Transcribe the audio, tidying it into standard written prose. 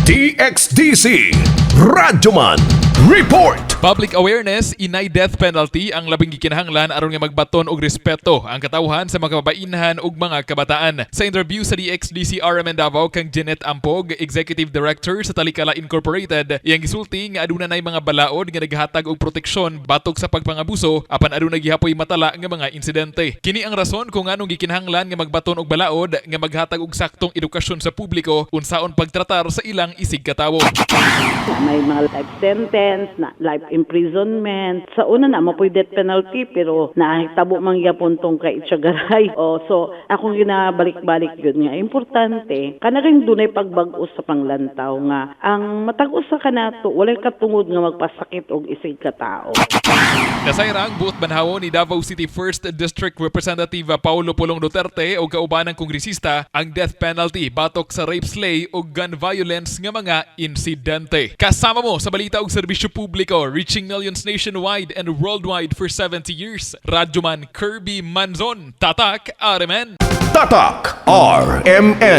DXDC Radyoman Report. Public awareness, inay death penalty ang labing gikinahanglan aron nga magbaton og respeto ang katawhan sa mga kababainhan ug mga kabataan. Sa interview sa DXDC RMN Davao kang Jeanette Ampog, Executive Director sa Talikala Incorporated, iyang gisulti nga aduna nay mga balaod nga naghatag og proteksyon batok sa pagpangabuso apan aduna gihapoy matala nga mga insidente. Kini ang rason kung anong gikinahanglan nga magbaton og balaod nga maghatag og saktong edukasyon sa publiko unsaon pagtratar sa ilang isig katawo. May mga life sentence, life imprisonment. Sa una na, mapoy death penalty, pero nakitabo man gyapon tong kay Itchagaray. So, akong ginabalik-balik yun nga. Importante, kanaring dunay pagbag-o sa panglantaw nga. Ang matag-o sa kanato, walay katungod nga magpasakit og isig katao. Nasayrang buot banhawo ni Davao City 1st District Representative Paulo Pulong Duterte o kaubanang kongresista ang death penalty batok sa rape, slay o gun violence nga mga insidente. Kasama mo sa balita og serbisyo publiko, reaching millions nationwide and worldwide for 70 years. Radyoman Kirby Manzon, Tatak RMN. Tatak RMN.